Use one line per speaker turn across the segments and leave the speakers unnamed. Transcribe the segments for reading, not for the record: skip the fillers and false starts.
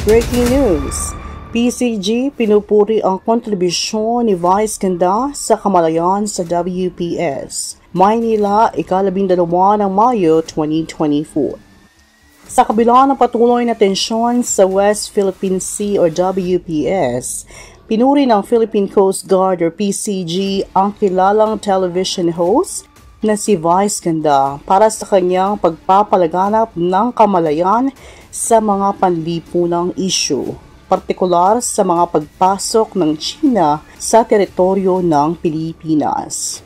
Breaking news! PCG pinupuri ang kontribusyon ni Vice Ganda sa kamalayan sa WPS. Maynila, ika-12 ng Mayo 2024. Sa kabila ng patuloy na tensyon sa West Philippine Sea or WPS, pinuri ng Philippine Coast Guard or PCG ang kilalang television host na si Vice Ganda para sa kanyang pagpapalaganap ng kamalayan sa mga panlipunang issue, partikular sa mga pagpasok ng China sa teritoryo ng Pilipinas.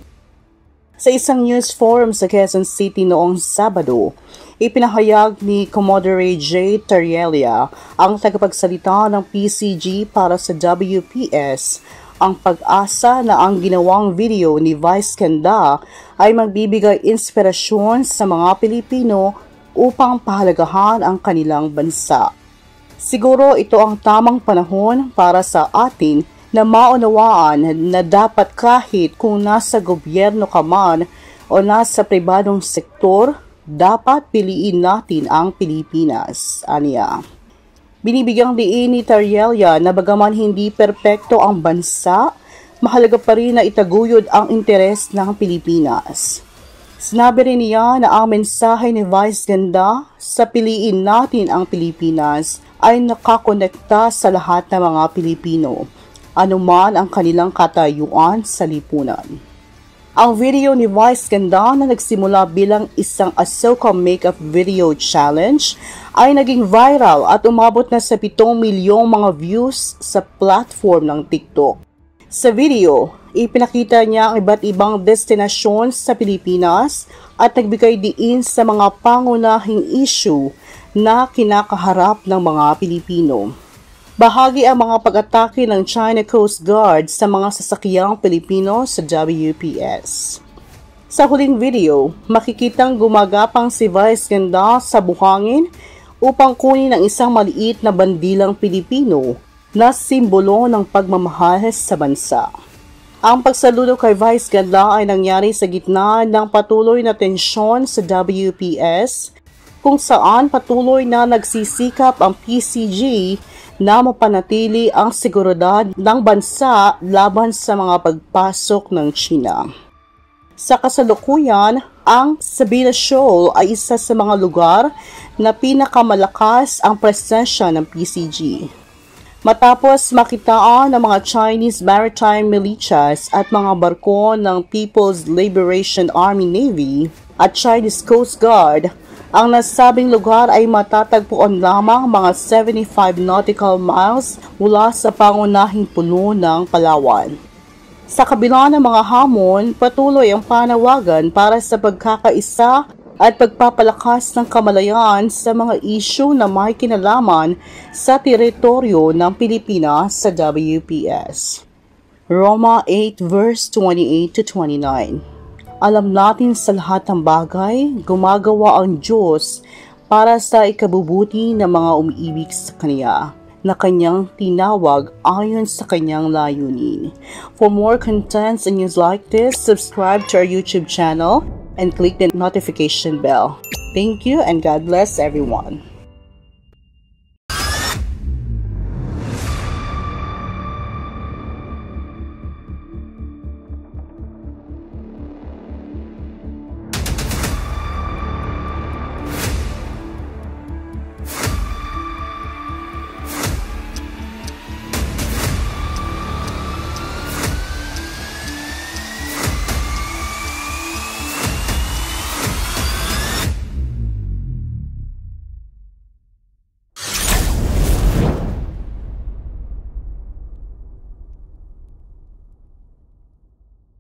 Sa isang news forum sa Quezon City noong Sabado, ipinahayag ni Commodore J. Tarielia, ang tagapagsalita ng PCG para sa WPS, ang pag-asa na ang ginawang video ni Vice Ganda ay magbibigay inspirasyon sa mga Pilipino upang pahalagahan ang kanilang bansa. Siguro ito ang tamang panahon para sa atin na maunawaan na dapat kahit kung nasa gobyerno ka man o nasa pribadong sektor, dapat piliin natin ang Pilipinas, aniya. Binibigyang diin ni Tarielia na bagaman hindi perpekto ang bansa, mahalaga pa rin na itaguyod ang interes ng Pilipinas. Sinabi rin niya na ang mensahe ni Vice Ganda sa piliin natin ang Pilipinas ay nakakonekta sa lahat ng mga Pilipino, anuman ang kanilang katayuan sa lipunan. Ang video ni Vice Ganda na nagsimula bilang isang Ahsoka makeup video challenge ay naging viral at umabot na sa 7 milyong mga views sa platform ng TikTok. Sa video, ipinakita niya ang iba't ibang destinasyon sa Pilipinas at nagbigay diin sa mga pangunahing issue na kinakaharap ng mga Pilipino. Bahagi ang mga pag-atake ng China Coast Guard sa mga sasakyang Pilipino sa WPS. Sa huling video, makikitang gumagapang si Vice Ganda sa buhangin upang kunin ang isang maliit na bandilang Pilipino na simbolo ng pagmamahal sa bansa. Ang pagsaludo kay Vice Ganda ay nangyari sa gitna ng patuloy na tensyon sa WPS, kung saan patuloy na nagsisikap ang PCG na mapanatili ang seguridad ng bansa laban sa mga pagpasok ng China. Sa kasalukuyan, ang Sabina Shoal ay isa sa mga lugar na pinakamalakas ang presensya ng PCG. Matapos makitaan ng mga Chinese maritime militias at mga barko ng People's Liberation Army Navy at Chinese Coast Guard, ang nasabing lugar ay matatagpuan lamang mga 75 nautical miles mula sa pangunahing pulo ng Palawan. Sa kabila ng mga hamon, patuloy ang panawagan para sa pagkakaisa at pagpapalakas ng kamalayan sa mga isyu na may kinalaman sa teritoryo ng Pilipinas sa WPS. Roma 8 verse 28-29. Alam natin sa lahat ng bagay, gumagawa ang Diyos para sa ikabubuti ng mga umiibig sa Kanya, na Kanyang tinawag ayon sa Kanyang layunin. For more contents and news like this, subscribe to our YouTube channel and click the notification bell. Thank you and God bless everyone.